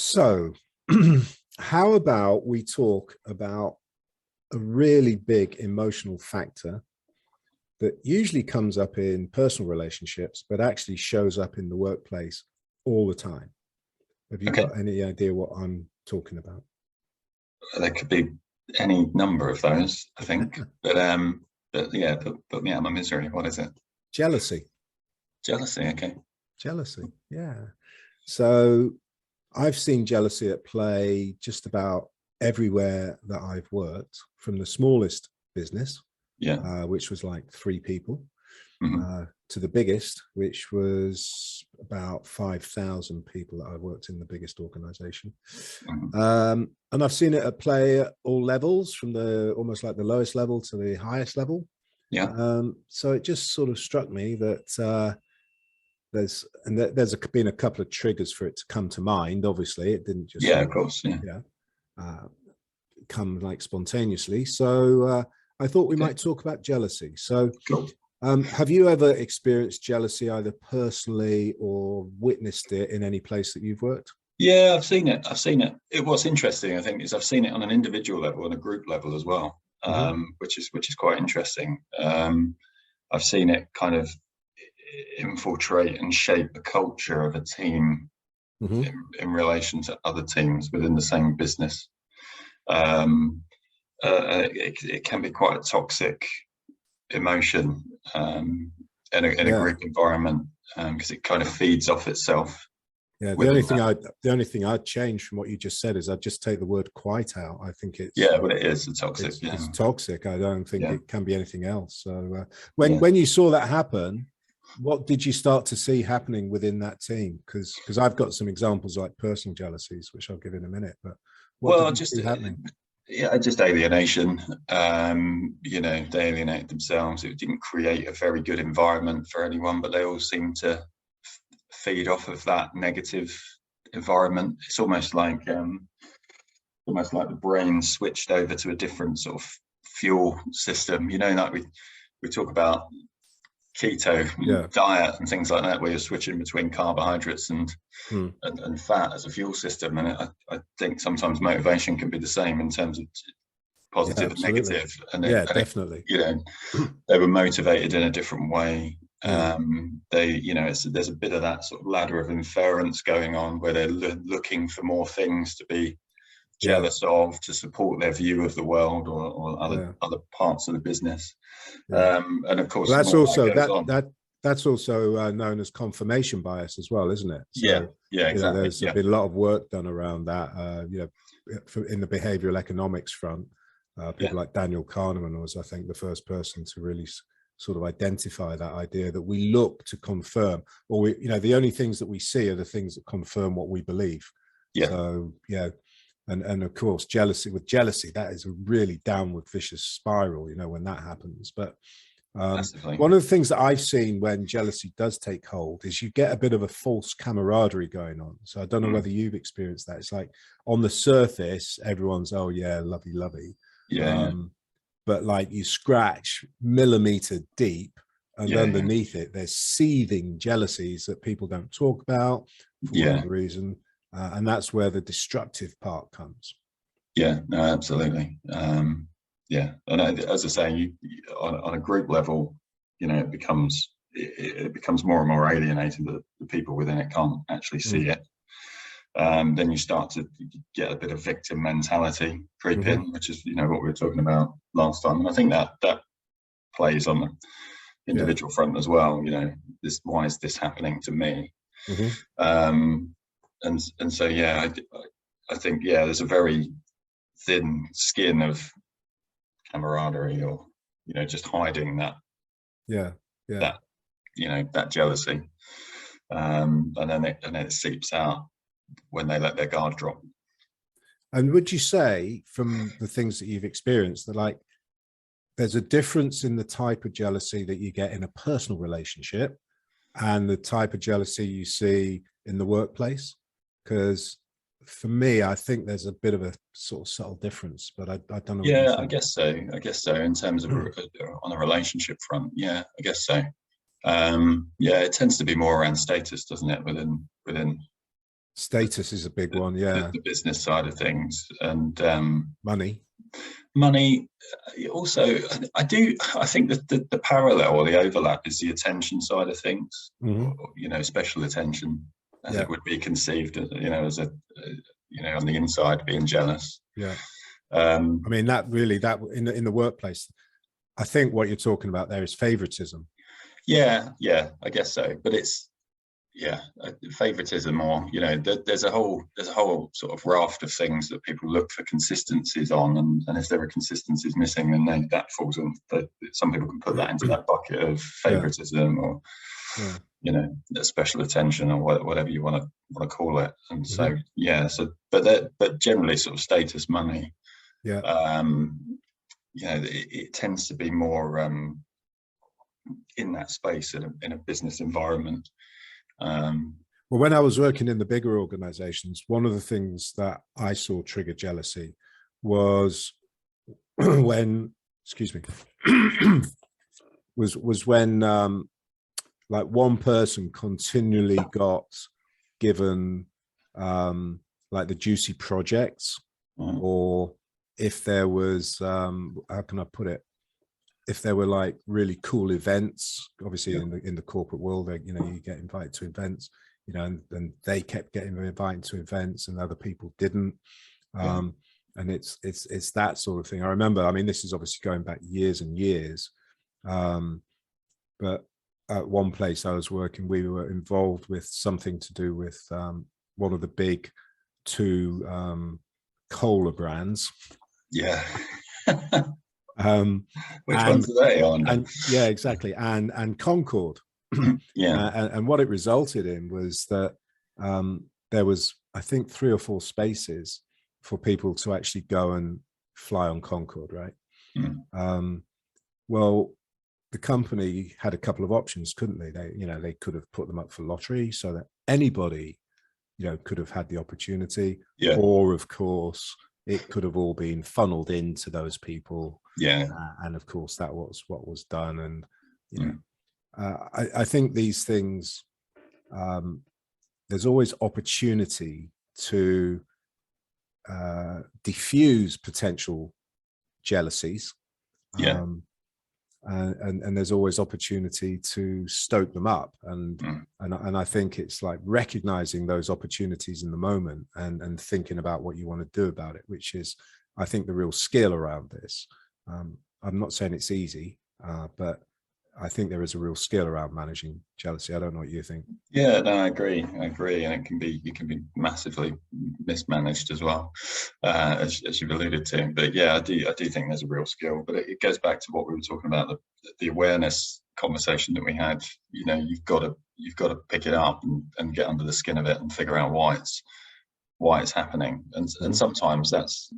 So, how about we talk about a really big emotional factor that usually comes up in personal relationships, but actually shows up in the workplace all the time? Have you Okay, got any idea what I'm talking about? there could be any number of those, I think. But yeah, put me out of my misery. What is it? Jealousy. Jealousy. Okay. Jealousy. Yeah. So I've seen jealousy at play just about everywhere that I've worked, from the smallest business, Yeah. which was like 3 people, Hmm. to the biggest, which was about 5,000 people that I worked in the biggest organization. Hmm. And I've seen it at play at all levels, from the almost like the lowest level to the highest level. Yeah. So it just sort of struck me that there's been a couple of triggers for it to come to mind. Obviously, it didn't just Yeah. sort Of of, course. Yeah. yeah, uh, come like spontaneously. So I thought we Okay. might talk about jealousy. So Cool. have you ever experienced jealousy, either personally or witnessed it in any place that you've worked? Yeah, I've seen it. I've seen it. What's interesting, I think, is I've seen it on an individual level and a group level as well, Hmm. which is quite interesting. I've seen it kind of infiltrate and shape the culture of a team Hmm. in relation to other teams within the same business. Um, it can be quite a toxic emotion in a Yeah, group environment because it kind of feeds off itself yeah. The only within thing that. I'd change from what you just said is I'd just take the word "quite" out. I think Yeah, but it is a toxic. Yeah, it's toxic. I don't think yeah, it can be anything else. So yeah. when you saw that happen, what did you start to see happening within that team? Because I've got some examples like personal jealousies, which I'll give in a minute. But what did Well, you see happening? yeah, just alienation. They alienate themselves. It didn't create a very good environment for anyone, but they all seem to feed off of that negative environment. It's almost like the brain switched over to a different sort of fuel system. Like we talk about keto Yeah. diet and things like that, where you're switching between carbohydrates and Hmm. and fat as a fuel system. And I think sometimes motivation can be the same in terms of Yeah, positive and absolutely. negative. And Yeah, definitely. they were motivated in a different way. Hmm. There's a bit of that sort of ladder of inference going on where they're looking for more things to be Yeah, jealous of to support their view of the world or yeah, other parts of the business. yeah. And of course, Well, the that's more that also goes on, that's also known as confirmation bias as well, isn't it? yeah, So yeah, exactly, there's yeah, been a lot of work done around that. In the behavioral economics front, yeah, people like Daniel Kahneman was, I think, the first person to really sort of identify that idea that we look to confirm, or the only things that we see are the things that confirm what we believe. yeah, So yeah. And of course, jealousy, that is a really downward vicious spiral, when that happens. But massively, one of the things that I've seen when jealousy does take hold is you get a bit of a false camaraderie going on. So I don't know mm, whether you've experienced that. It's like on the surface, everyone's, oh yeah, lovey, lovey. yeah, yeah, Um, but like you scratch millimeter deep, and yeah, yeah, underneath it, there's seething jealousies that people don't talk about for yeah, whatever reason. And that's where the destructive part comes. yeah, no, absolutely, yeah. And as I say, on a group level, it becomes more and more alienating. The people within it can't actually see Mm. it. Then you start to get a bit of victim mentality creep Hmm. in, which is what we were talking about last time. And I think that plays on the Yeah. individual front as well. Why is this happening to me? Hmm. Um, and so yeah, I think there's a very thin skin of camaraderie, or just hiding Yeah. Yeah. that that jealousy, and then it seeps out when they let their guard drop. And would you say, from the things that you've experienced, that like there's a difference in the type of jealousy that you get in a personal relationship and the type of jealousy you see in the workplace? Because for me, I think there's a bit of a sort of subtle difference, but I don't know what you Yeah, I think. guess so. I guess so. In terms of on a relationship front, yeah, I guess so. Yeah, it tends to be more around status, doesn't it? Within Status is a big one. Yeah. the business side of things, and Money. money. Also, I think that the parallel or the overlap is the attention side of things. Mhm. Or, special attention, as Yeah. it would be conceived, as a on the inside being jealous. Yeah. I Um, mean, that in the workplace, I think what you're talking about there is favoritism. yeah, I guess so. But it's favoritism, or there's a whole sort of raft of things that people look for consistencies on, and if there are consistencies missing, then that falls on. Some people can put that into that bucket of favoritism, or special attention, or whatever you want to call it. And so but generally sort of status, money. It tends to be more in that space in a business environment. Well, when I was working in the bigger organizations, one of the things that I saw trigger jealousy was when, excuse me, was when like one person continually got given like the juicy projects, or if there was how can I put it, if there were like really cool events, obviously in the corporate world, you get invited to events, and they kept getting invited to events and other people didn't. And it's that sort of thing. I remember, I mean, this is obviously going back years and years, but at one place I was working, we were involved with something to do with one of the big two cola brands. Which ones are they on? And yeah, exactly. And Concorde. And what it resulted in was that there was, I think, 3 or 4 spaces for people to actually go and fly on Concorde, right? Well, the company had a couple of options, couldn't they? They could have put them up for lottery so that anybody could have had the opportunity, or of course it could have all been funneled into those people. And of course that was what was done. And I think these things, there's always opportunity to diffuse potential jealousies, and there's always opportunity to stoke them up, and I think it's like recognizing those opportunities in the moment and thinking about what you want to do about it, which is, I think, the real skill around this. I'm not saying it's easy, but I think there is a real skill around managing jealousy. I don't know what you think. Yeah, no, I agree, and it can be massively mismanaged as well, as you've alluded to. But yeah, I do think there's a real skill. But it goes back to what we were talking about, the awareness conversation that we had. You've got to pick it up and get under the skin of it and figure out why it's happening. And sometimes that's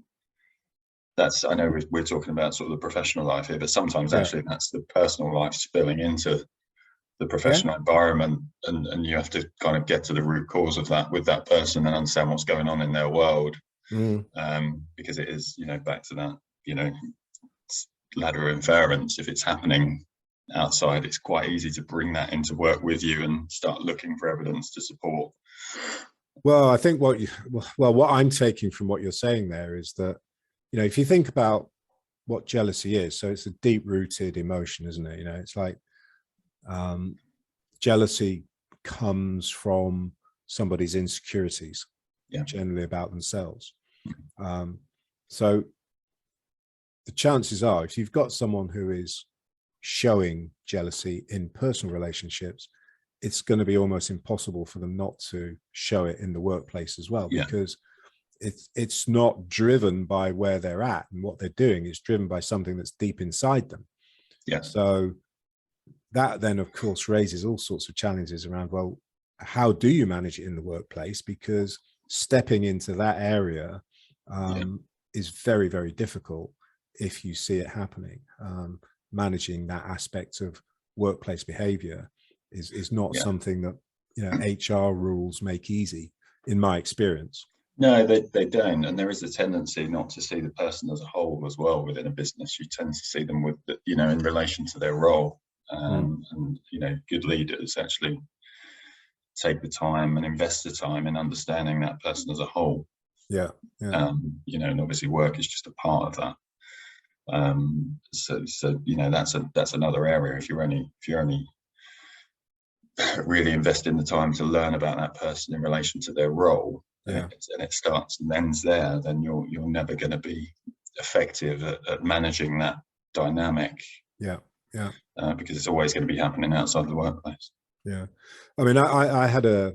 I know we're talking about sort of the professional life here, but sometimes actually that's the personal life spilling into the professional environment, and you have to kind of get to the root cause of that with that person and understand what's going on in their world, because it is, back to that, ladder of inference. If it's happening outside, it's quite easy to bring that into work with you and start looking for evidence to support. Well, I think what I'm taking from what you're saying there is that, if you think about what jealousy is, so it's a deep-rooted emotion, isn't it? It's like jealousy comes from somebody's insecurities, generally about themselves. So the chances are, if you've got someone who is showing jealousy in personal relationships, it's going to be almost impossible for them not to show it in the workplace as well, because it's not driven by where they're at and what they're doing. It's driven by something that's deep inside them. So that then, of course, raises all sorts of challenges around, well, how do you manage it in the workplace? Because stepping into that area is very, very difficult if you see it happening. Managing that aspect of workplace behavior is not something that HR rules make easy, in my experience. No, they don't. And there is a tendency not to see the person as a whole as well within a business. You tend to see them with, in relation to their role. And, good leaders actually take the time and invest the time in understanding that person as a whole. Yeah, yeah. You know, and obviously work is just a part of that. So you know, that's another area. If you're only really investing the time to learn about that person in relation to their role, and it starts and ends there, then you're never going to be effective at managing that dynamic. Yeah, yeah. Because it's always going to be happening outside the workplace. Yeah, I mean, I had a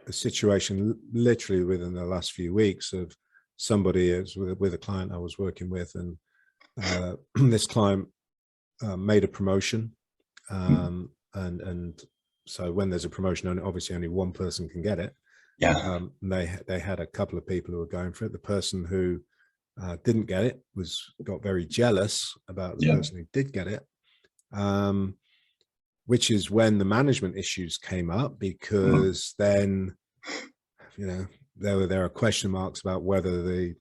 situation literally within the last few weeks of somebody with a client I was working with, and this client made a promotion, and so when there's a promotion, obviously only one person can get it. Yeah. They had a couple of people who were going for it. The person who didn't get it got very jealous about the person who did get it, which is when the management issues came up, because then, you know, there are question marks about whether the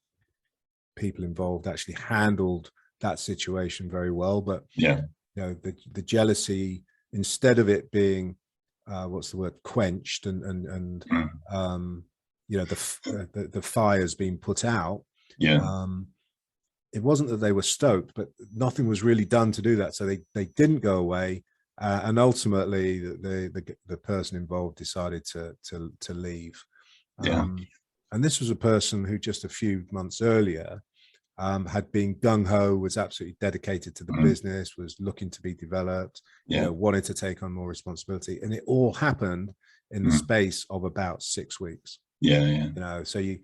people involved actually handled that situation very well. But you know, the jealousy, instead of it being what's the word, quenched and you know, the fires being put out, it wasn't that they were stoked, but nothing was really done to do that, so they didn't go away, and ultimately the person involved decided to leave. And this was a person who just a few months earlier had been gung-ho, was absolutely dedicated to the business, was looking to be developed, you know, wanted to take on more responsibility, and it all happened in the space of about 6 weeks. You know, so you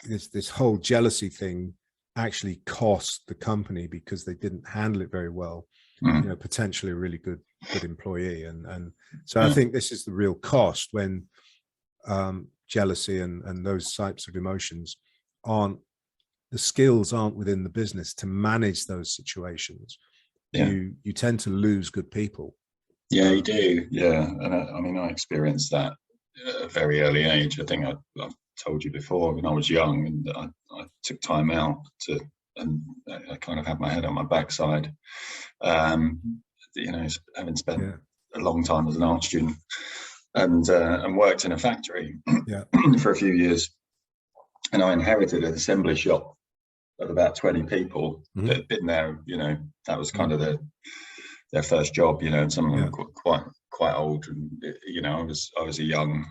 this whole jealousy thing actually cost the company because they didn't handle it very well. You know, potentially a really good employee, and so I think this is the real cost when jealousy and those types of emotions the skills aren't within the business to manage those situations. You tend to lose good people. Yeah, you do. Yeah, and I mean, I experienced that at a very early age. I think I've told you before, when I was young, and I took time out and I kind of had my head on my backside. You know, having spent a long time as an art student and worked in a factory for a few years, and I inherited an assembly shop of about 20 people that had been there. You know, that was kind of their first job. You know, and some of them were quite old, and you know, I was a young,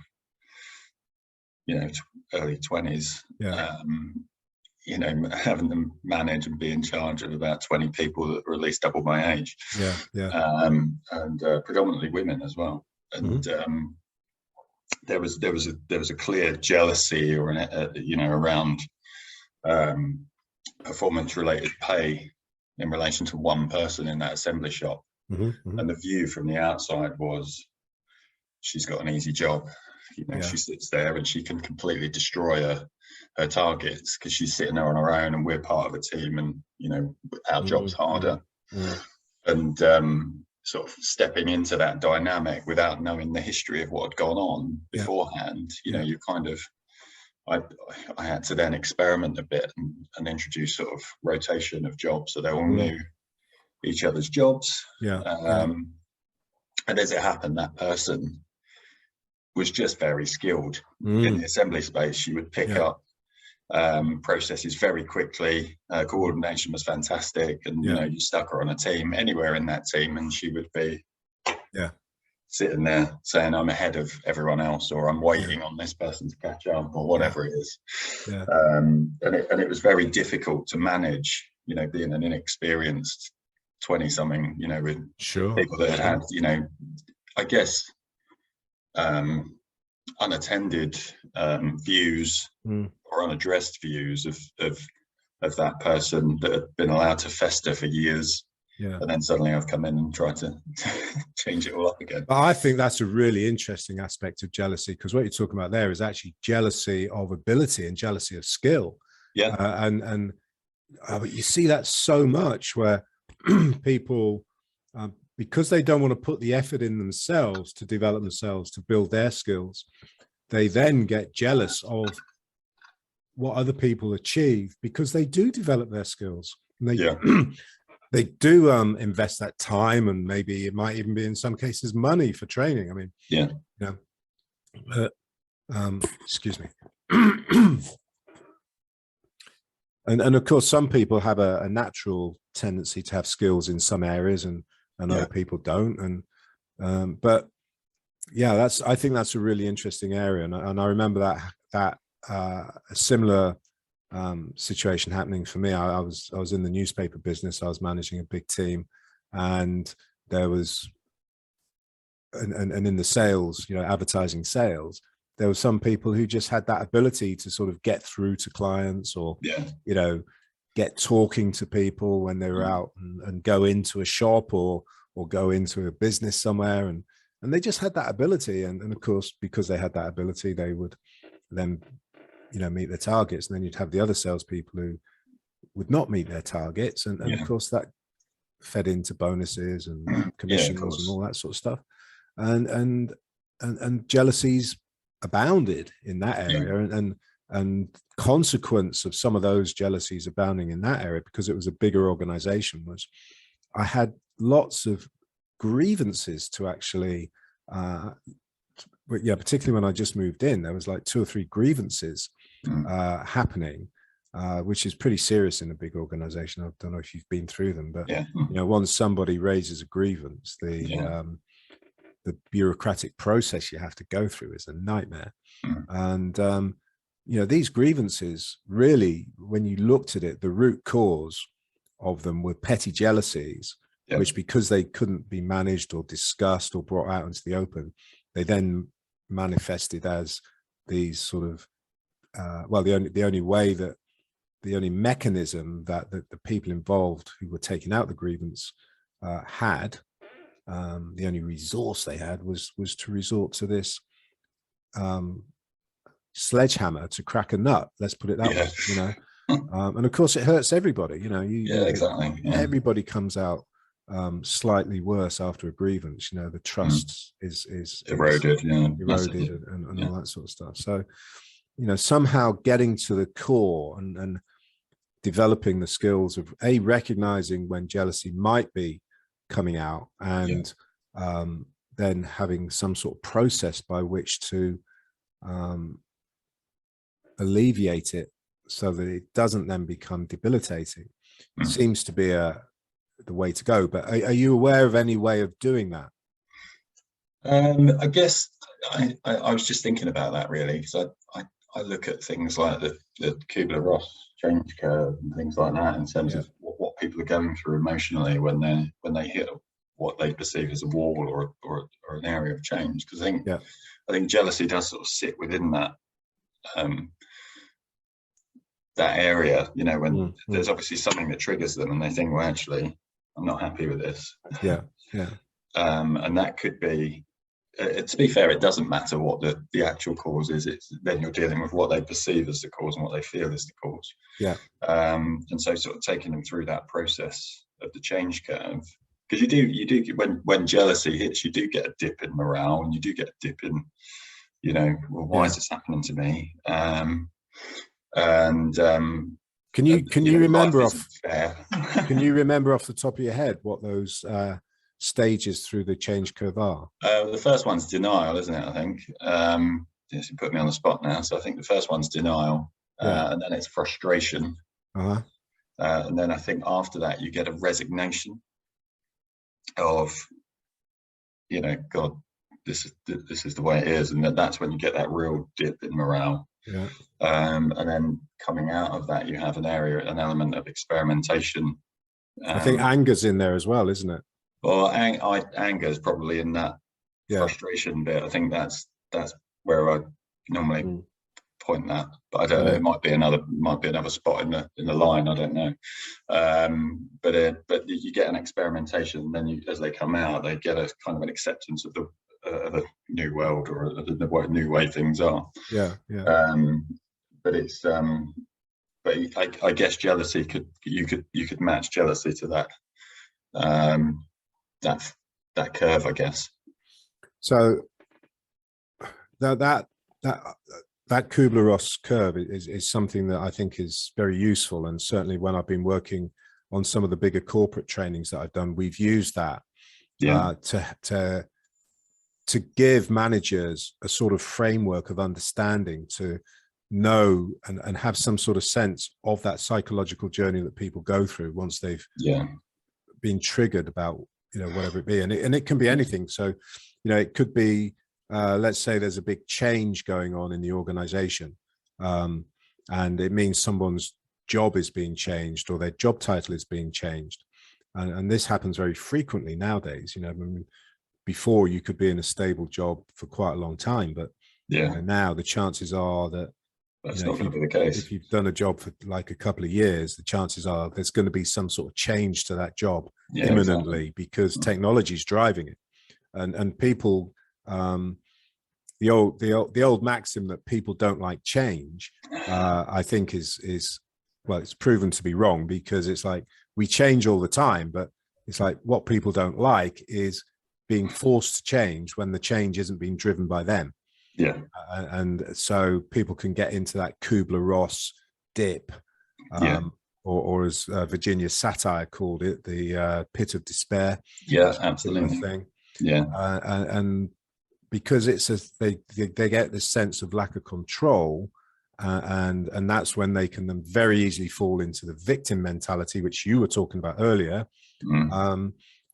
you know, early 20s. You know, having to manage and be in charge of about 20 people that were at least double my age. And predominantly women as well. And there was a clear jealousy, or you know, around performance related pay in relation to one person in that assembly shop. And the view from the outside was, she's got an easy job. You know, she sits there and she can completely destroy her targets because she's sitting there on her own, and we're part of a team, and you know, our job's harder. And sort of stepping into that dynamic without knowing the history of what had gone on beforehand, you know, you kind of, I had to then experiment a bit and introduce sort of rotation of jobs, so they all knew each other's jobs. And as it happened, that person was just very skilled in the assembly space. She would pick up processes very quickly. Coordination was fantastic, and you know, you stuck her on a team anywhere in that team, and she would be sitting there saying, I'm ahead of everyone else, or I'm waiting on this person to catch up, or whatever it is. And it was very difficult to manage, you know, being an inexperienced 20-something, you know, with people that had, you know, I guess unattended views or unaddressed views of that person that had been allowed to fester for years. And then suddenly I've come in and tried to change it all up again. But I think that's a really interesting aspect of jealousy, because what you're talking about there is actually jealousy of ability and jealousy of skill. And you see that so much where people, because they don't want to put the effort in themselves to develop themselves, to build their skills, they then get jealous of what other people achieve because they do develop their skills. And they do invest that time, and maybe it might even be in some cases money for training. I mean, Yeah. you know, excuse me. And of course, some people have a natural tendency to have skills in some areas, and other people don't. And but yeah, I think that's a really interesting area, and I remember that a similar situation happening for me. I was in the newspaper business. I was managing a big team, and there was and in the sales, advertising sales, there were some people who just had that ability to sort of get through to clients, or get talking to people when they were out, and go into a shop or go into a business somewhere, and they just had that ability, and of course, because they had that ability, they would then meet their targets, and then you'd have the other salespeople who would not meet their targets, and of course that fed into bonuses and commissions and all that sort of stuff, and jealousies abounded in that area, and consequence of some of those jealousies abounding in that area, because it was a bigger organization, was I had lots of grievances to actually particularly when I just moved in, there was like 2 or 3 grievances happening, which is pretty serious in a big organization. I don't know if you've been through them, but once somebody raises a grievance, the bureaucratic process you have to go through is a nightmare. And these grievances, really, when you looked at it, the root cause of them were petty jealousies, which, because they couldn't be managed or discussed or brought out into the open, they then manifested as these sort of the only mechanism that the people involved who were taking out the grievance had, the only resource they had was to resort to this sledgehammer to crack a nut. Let's put it that way, and of course it hurts everybody. Exactly. Everybody comes out slightly worse after a grievance. The trust is eroded, eroded, and all that sort of stuff. So somehow getting to the core and developing the skills of recognizing when jealousy might be coming out, and then having some sort of process by which to alleviate it, so that it doesn't then become debilitating, seems to be the way to go. But are you aware of any way of doing that? I guess I was just thinking about that, really, because I look at things like the Kubler-Ross change curve and things like that, in terms of what people are going through emotionally when they hit what they perceive as a wall or an area of change. Because I think jealousy does sort of sit within that that area, when there's obviously something that triggers them, and they think, well, actually, I'm not happy with this. And that could be, to be fair, it doesn't matter what the actual cause is. It's then you're dealing with what they perceive as the cause and what they feel is the cause. And so sort of taking them through that process of the change curve, because you do when jealousy hits, you do get a dip in morale, and you do get a dip in, well, why is this happening to me? Can you remember can you remember off the top of your head what those stages through the change curve are? The first one's denial, isn't it? I think. Yes, you put me on the spot now. So I think the first one's denial, and then it's frustration, and then I think after that you get a resignation of, God, this is the way it is, and that's when you get that real dip in morale. And then coming out of that, you have an element of experimentation. I think anger's in there as well, isn't it? Well, anger is probably in that frustration bit. I think that's where I normally point that, but I don't know. It might be another spot in the line. I don't know. But you get an experimentation, and then as they come out, they get a kind of an acceptance of the new world, or the new way things are. But it's but I guess jealousy you could match jealousy to that curve, I guess. So that Kubler-Ross curve is something that I think is very useful, and certainly when I've been working on some of the bigger corporate trainings that I've done, we've used that to give managers a sort of framework of understanding, to know and have some sort of sense of that psychological journey that people go through once they've been triggered about, you know, whatever it be. And it can be anything. So, you know, it could be, let's say there's a big change going on in the organization, and it means someone's job is being changed or their job title is being changed. And this happens very frequently nowadays. You know, I mean, before you could be in a stable job for quite a long time, but you know, now the chances are that that's not going to be the case. If you've done a job for like a couple of years, the chances are there's going to be some sort of change to that job imminently, because technology is driving it. And people, the old maxim that people don't like change, I think is well, it's proven to be wrong, because it's like we change all the time, but it's like what people don't like is being forced to change when the change isn't being driven by them. And so people can get into that Kubler-Ross dip, or as Virginia satire called it, the pit of despair. Absolutely. Thing. And because it's they get this sense of lack of control, and that's when they can then very easily fall into the victim mentality, which you were talking about earlier.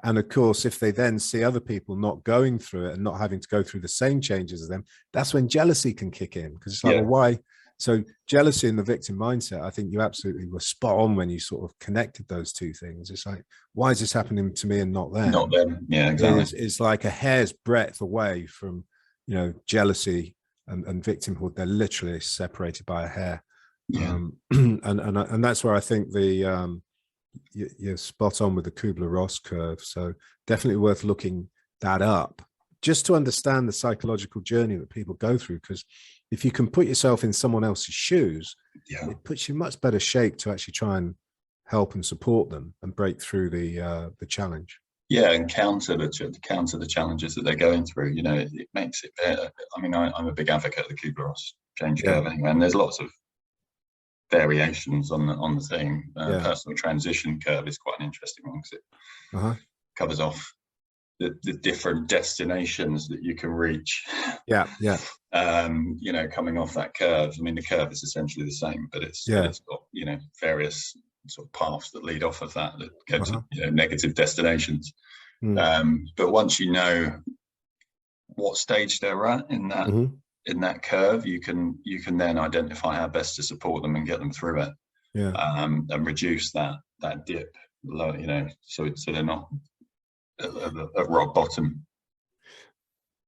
And of course, if they then see other people not going through it and not having to go through the same changes as them, that's when jealousy can kick in, because it's like, well, why? So jealousy and the victim mindset, I think you absolutely were spot on when you sort of connected those two things. It's like, why is this happening to me and not them? Not them. Yeah, exactly. It's like a hair's breadth away from, you know, jealousy and victimhood. They're literally separated by a hair. And that's where I think you're spot on with the Kubler-Ross curve. So definitely worth looking that up, just to understand the psychological journey that people go through. Because if you can put yourself in someone else's shoes, it puts you in much better shape to actually try and help and support them and break through the challenge. And counter the challenges that they're going through. You know, it makes it better. I mean, I'm a big advocate of the Kubler-Ross change curve anyway, and there's lots of variations on the thing. Personal transition curve is quite an interesting one, because it covers off the different destinations that you can reach. You know, coming off that curve. I mean, the curve is essentially the same, but it's got, you know, various sort of paths that lead off of that go to, you know, negative destinations. But once you know what stage they're at in that in that curve, you can then identify how best to support them and get them through it, and reduce that dip, you know, so they're not at rock bottom.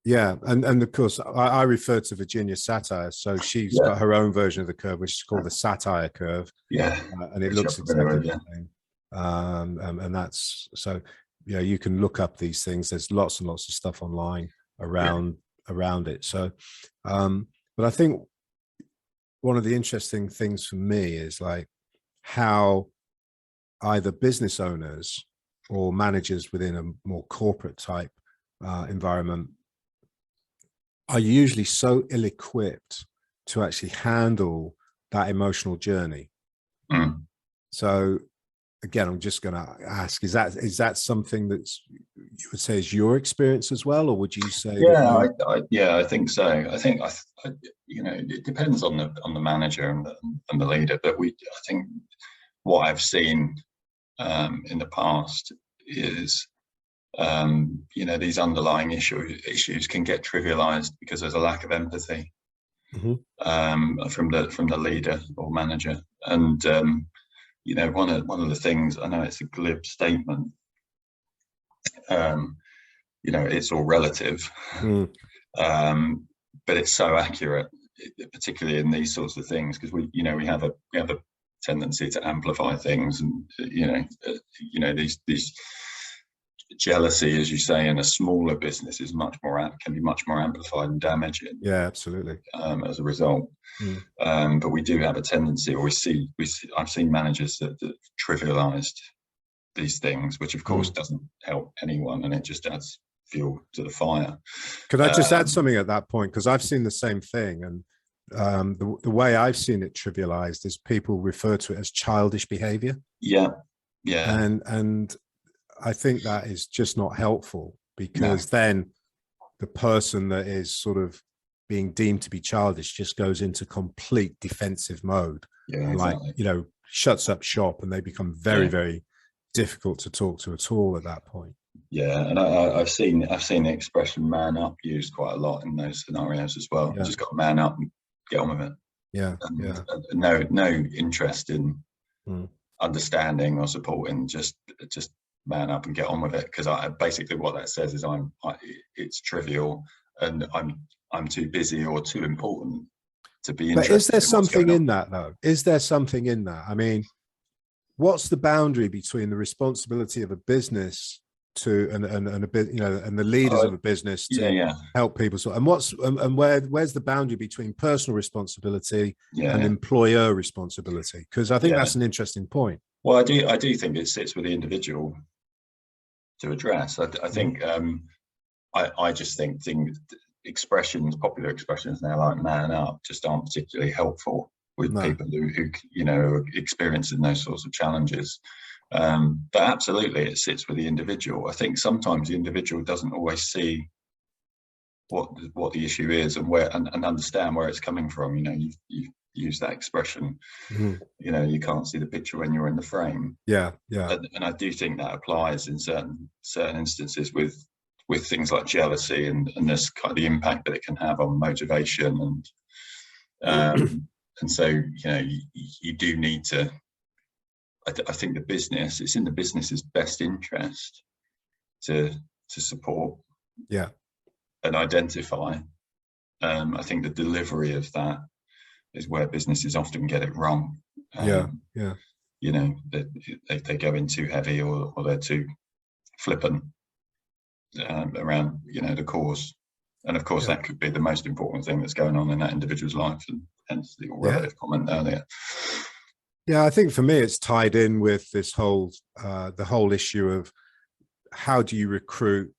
And of course I refer to Virginia satire, so she's got her own version of the curve, which is called the satire curve, and it looks exactly the same. And that's, so yeah, you can look up these things. There's lots and lots of stuff online around it. So but I think one of the interesting things for me is like how either business owners or managers within a more corporate type environment are usually so ill-equipped to actually handle that emotional journey. So again, I'm just going to ask, is that something that's, you would say, is your experience as well, or would you say? I think so. I think you know, it depends on the manager and the leader, but I think what I've seen in the past is you know, these underlying issues can get trivialized because there's a lack of empathy from the leader or manager. And you know, one of the things, I know it's a glib statement, you know, it's all relative, but it's so accurate, particularly in these sorts of things, because we have a tendency to amplify things, and you know these jealousy, as you say, in a smaller business is can be much more amplified and damaging. Absolutely. As a result, but we do have a tendency, or I've seen managers that trivialized these things, which of course doesn't help anyone, and it just adds fuel to the fire. Could I just add something at that point, because I've seen the same thing, and the way I've seen it trivialized is people refer to it as childish behavior. Yeah. And I think that is just not helpful, because then the person that is sort of being deemed to be childish just goes into complete defensive mode, Yeah, and exactly. like, you know, shuts up shop, and they become very, very difficult to talk to at all at that point. Yeah, and I've seen the expression "man up" used quite a lot in those scenarios as well. You just got to man up and get on with it. Yeah, and no interest in understanding or supporting. Just man up and get on with it. Because I basically what that says is it's trivial, and I'm too busy or too important to be interested. But is there something in that though? Is there something in that? I mean, what's the boundary between the responsibility of a business to and a bit, you know, and the leaders of a business to help people? So, and where's the boundary between personal responsibility and employer responsibility? Because I think that's an interesting point. Well, I do think it sits with the individual to address. I think I just think popular expressions now like "man up" just aren't particularly helpful with people who you know are experiencing those sorts of challenges. But absolutely, it sits with the individual. I think sometimes the individual doesn't always see what the issue is and and understand where it's coming from. You know, you use that expression. You know, you can't see the picture when you're in the frame. Yeah. And I do think that applies in certain instances with things like jealousy and this kind of the impact that it can have on motivation and so, you know, you do need to. I think it's in the business's best interest to support, and identify. I think the delivery of that is where businesses often get it wrong. You know, they go in too heavy or they're too flippant around, you know, the cause. And of course, that could be the most important thing that's going on in that individual's life, and hence the relative comment earlier. Yeah, I think for me, it's tied in with this whole the whole issue of how do you recruit,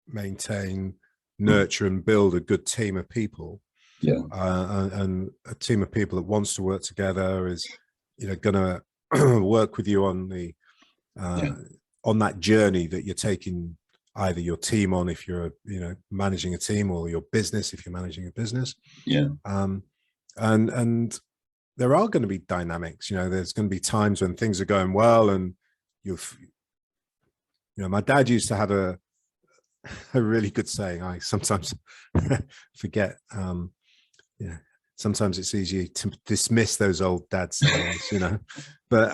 maintain, nurture, and build a good team of people. And a team of people that wants to work together is, you know, going to work with you on the on that journey that you're taking either your team on if you're, you know, managing a team, or your business if you're managing a business. And there are going to be dynamics. You know, there's going to be times when things are going well, and you know, my dad used to have a really good saying. I sometimes forget. Yeah, sometimes it's easy to dismiss those old dad sayings, you know. But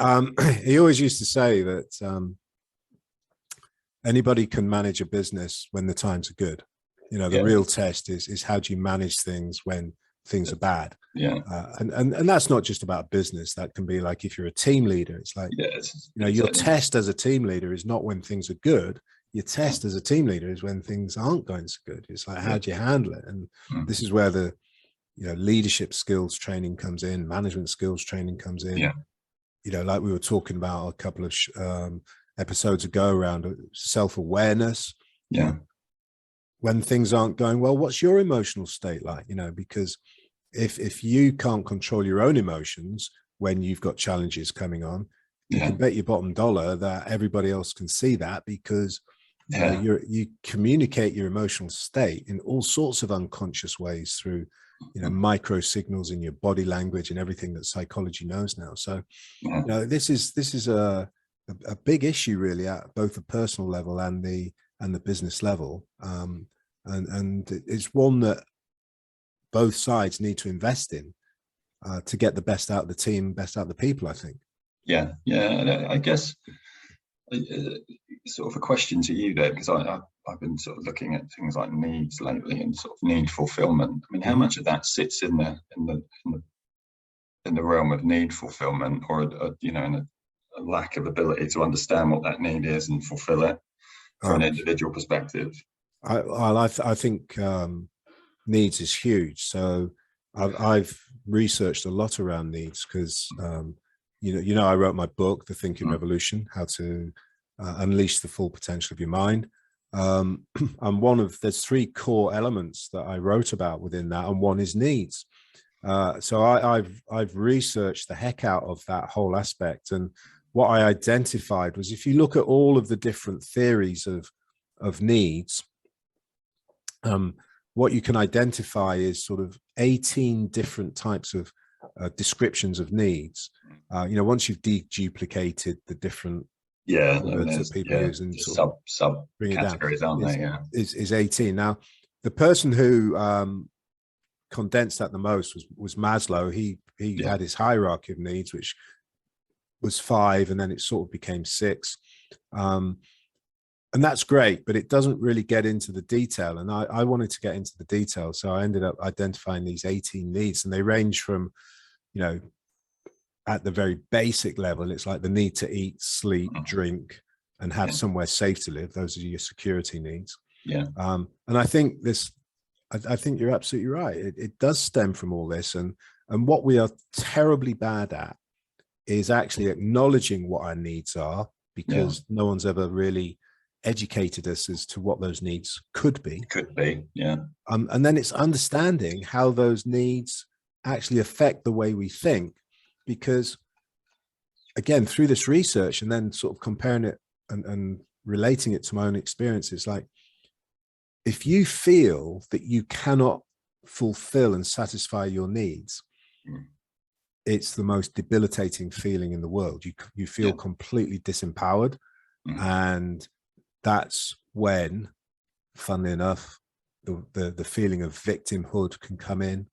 he always used to say that anybody can manage a business when the times are good. You know, the real test is how do you manage things when things are bad. And that's not just about business. That can be like if you're a team leader, it's like, you know, your test as a team leader is not when things are good. Your test as a team leader is when things aren't going so good. It's like, how do you handle it? And this is where the, you know, leadership skills training comes in, management skills training comes in. You know, like we were talking about a couple of episodes ago around self-awareness. When things aren't going well, what's your emotional state like? You know, because if you can't control your own emotions when you've got challenges coming on, you can bet your bottom dollar that everybody else can see that, because you communicate your emotional state in all sorts of unconscious ways through, you know, micro signals in your body language and everything that psychology knows now. So, you know, this is a big issue really at both the personal level and the business level. And it's one that both sides need to invest in to get the best out of the team, best out of the people, I think. And I guess sort of a question to you there, because I've been sort of looking at things like needs lately and sort of need fulfillment. I mean, how much of that sits in the realm of need fulfillment, or you know, in a lack of ability to understand what that need is and fulfill it from an individual perspective? I think needs is huge. So I've researched a lot around needs, because you know, I wrote my book, The Thinking Revolution: How to Unleash the Full Potential of Your Mind. And there's three core elements that I wrote about within that, and one is needs. So I've researched the heck out of that whole aspect, and what I identified was, if you look at all of the different theories of needs, what you can identify is sort of 18 different types of descriptions of needs. You know, once you've deduplicated the different words that people use and sort sub bring it down, categories, aren't they? Yeah, is 18. Now, the person who condensed that the most was Maslow. He had his hierarchy of needs, which was 5, and then it sort of became 6. And that's great, but it doesn't really get into the detail. And I wanted to get into the detail. So I ended up identifying these 18 needs, and they range from, you know, at the very basic level, it's like the need to eat, sleep, drink, and have somewhere safe to live. Those are your security needs. Yeah. And I think I think you're absolutely right. It does stem from all this. And what we are terribly bad at is actually acknowledging what our needs are, because no one's ever really educated us as to what those needs could be. Yeah. And then it's understanding how those needs actually affect the way we think, because again, through this research and then sort of comparing it and relating it to my own experience, it's like, if you feel that you cannot fulfill and satisfy your needs, it's the most debilitating feeling in the world. You feel completely disempowered. And that's when, funnily enough, the feeling of victimhood can come in.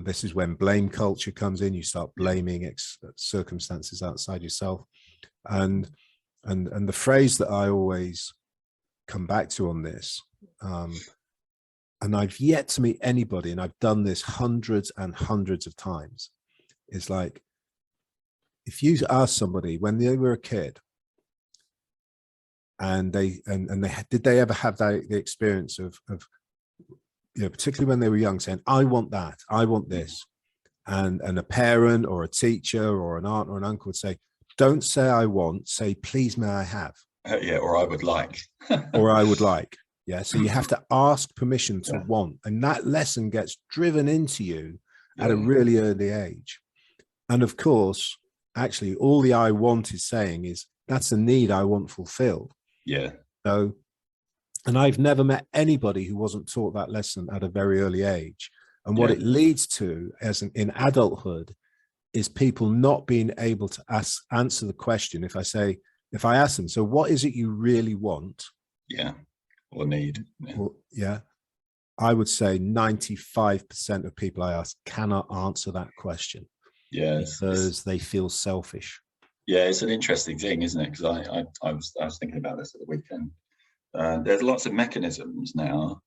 This is when blame culture comes in. You start blaming circumstances outside yourself. And the phrase that I always come back to on this, and I've yet to meet anybody, and I've done this hundreds and hundreds of times, is like, if you ask somebody when they were a kid, and they did they ever have the experience of you know, particularly when they were young, saying, I want that, I want this, and a parent or a teacher or an aunt or an uncle would say, don't say I want, say please may I have. Or I would like. Or I would like. Yeah, so you have to ask permission to want, and that lesson gets driven into you at a really early age. And of course, actually, all the I want is saying is, that's a need I want fulfilled. So, and I've never met anybody who wasn't taught that lesson at a very early age. And what it leads to in adulthood is people not being able to answer the question. If I ask them, so what is it you really want? Or need. I would say 95% of people I ask cannot answer that question. Because they feel selfish. It's an interesting thing, isn't it? Because I was thinking about this at the weekend. There's lots of mechanisms now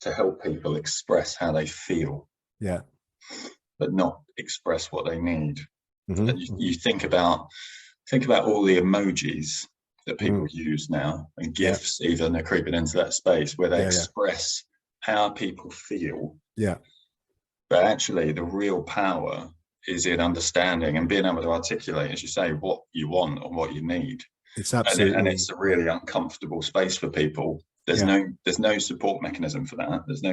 to help people express how they feel, but not express what they need. And you think about all the emojis that people use now, and GIFs even are creeping into that space where they express how people feel. But actually, the real power is in understanding and being able to articulate, as you say, what you want or what you need. It's absolutely, and it's a really uncomfortable space for people. There's no support mechanism for that. There's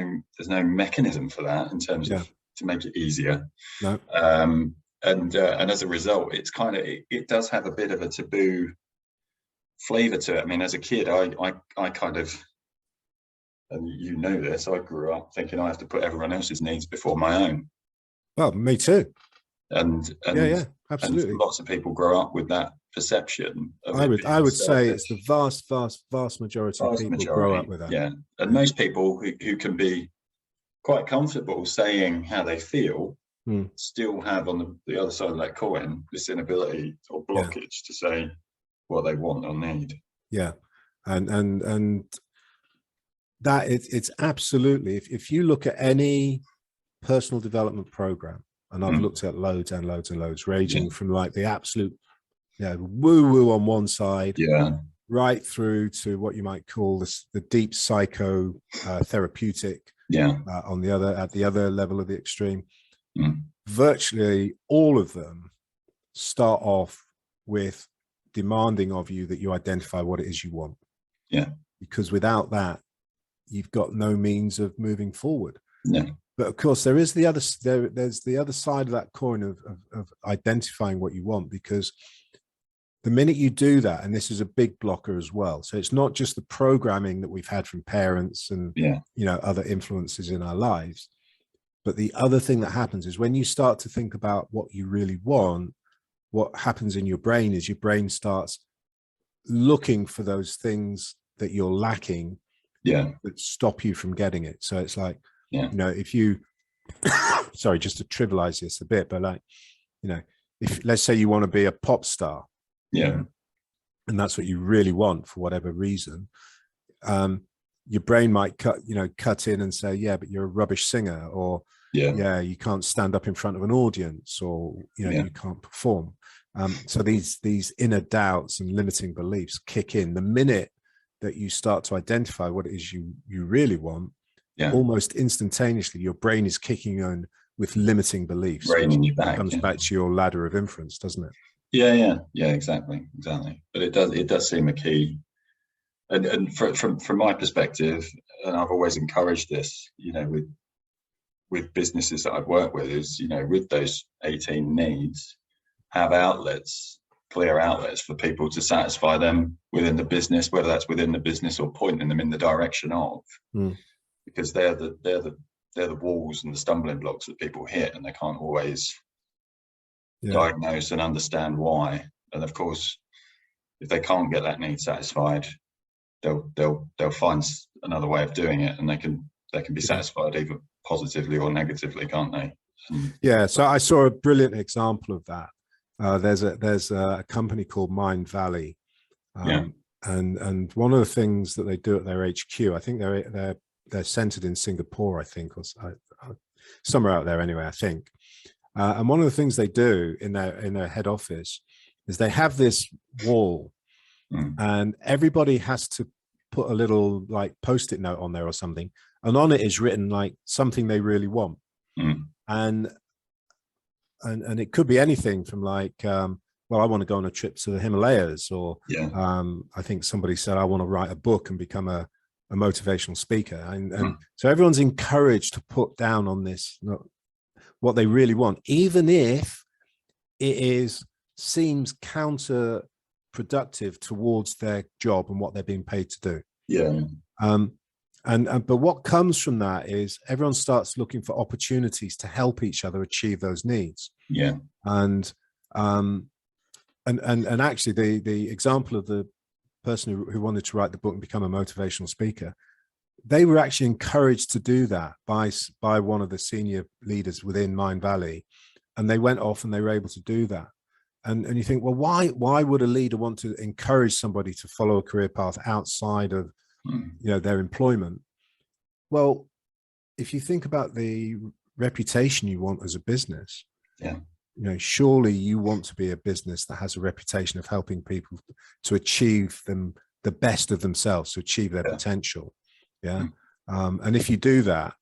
no mechanism for that in terms of to make it easier. And as a result, it's kind of it does have a bit of a taboo flavor to it. I mean, as a kid, I kind of, and you know this, I grew up thinking I have to put everyone else's needs before my own. Well, me too. And absolutely. And lots of people grow up with that perception. I would say it's the vast majority of people grow up with that. And most people who can be quite comfortable saying how they feel still have on the other side of that coin this inability or blockage to say what they want or need. And that it's absolutely, if you look at any personal development program, and I've looked at loads and loads and loads, ranging from like the absolute woo-woo on one side, right through to what you might call the deep psycho therapeutic on the other, at the other level of the extreme. Virtually all of them start off with demanding of you that you identify what it is you want. Because without that, you've got no means of moving forward. But of course, there's the other side of that coin of identifying what you want, because the minute you do that, and this is a big blocker as well. So it's not just the programming that we've had from parents and, Yeah. you know, other influences in our lives. But the other thing that happens is when you start to think about what you really want, what happens in your brain is your brain starts looking for those things that you're lacking, Yeah. that stop you from getting it. So it's like, Yeah. you know, if you, sorry, just to trivialize this a bit, but like, you know, if let's say you want to be a pop star, Yeah. and that's what you really want for whatever reason, your brain might cut in and say, yeah, but you're a rubbish singer, or yeah, you can't stand up in front of an audience, or you know, you can't perform. So these inner doubts and limiting beliefs kick in the minute that you start to identify what it is you really want. Almost instantaneously, your brain is kicking on with limiting beliefs, which comes back to your ladder of inference, doesn't it? Yeah, exactly. But it does seem a key. And from my perspective, and I've always encouraged this, you know, with businesses that I've worked with, is, you know, with those 18 needs, have outlets, clear outlets for people to satisfy them within the business, whether that's within the business or pointing them in the direction of, because they're the walls and the stumbling blocks that people hit, and they can't always diagnose and understand why. And of course, if they can't get that need satisfied, they'll find another way of doing it, and they can be satisfied either positively or negatively, can't they? Yeah. So I saw a brilliant example of that. There's a company called Mindvalley, and one of the things that they do at their HQ, I think they're centered in Singapore, I think, or somewhere out there anyway, I think. And one of the things they do in their head office is they have this wall, and everybody has to put a little like post-it note on there or something, and on it is written like something they really want. And it could be anything from like, well, I want to go on a trip to the Himalayas, or I think somebody said, I want to write a book and become a motivational speaker. And so everyone's encouraged to put down on this what they really want, even if it seems counterproductive towards their job and what they're being paid to do. But what comes from that is everyone starts looking for opportunities to help each other achieve those needs. And actually the example of the person who wanted to write the book and become a motivational speaker, they were actually encouraged to do that by one of the senior leaders within Mindvalley, and they went off and they were able to do that. And you think, well, why would a leader want to encourage somebody to follow a career path outside of their employment? Well, if you think about the reputation you want as a business, surely you want to be a business that has a reputation of helping people to achieve the best of themselves, to achieve their potential. And if you do that,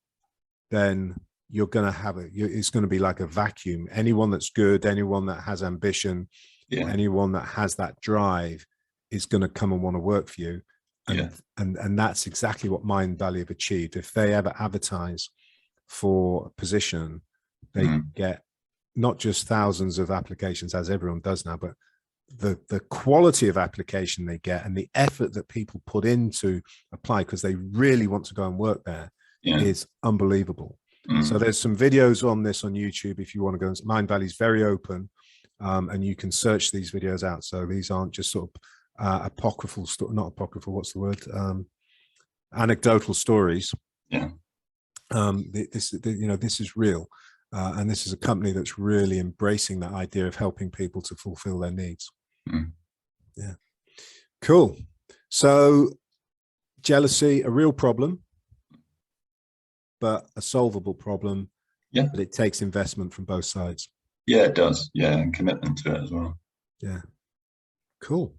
then you're going to have it's going to be like a vacuum. Anyone that's good, anyone that has ambition, anyone that has that drive is going to come and want to work for you. And that's exactly what Mindvalley have achieved. If they ever advertise for a position, they get not just thousands of applications, as everyone does now, but the quality of application they get and the effort that people put in to apply because they really want to go and work there is unbelievable. So there's some videos on this on YouTube if you want to go. Mindvalley is very open, and you can search these videos out. So these aren't just sort of apocryphal, not apocryphal, what's the word? Anecdotal stories. This is real. And this is a company that's really embracing that idea of helping people to fulfill their needs. Cool. So jealousy, a real problem, but a solvable problem. But it takes investment from both sides. It does. And commitment to it as well. Cool.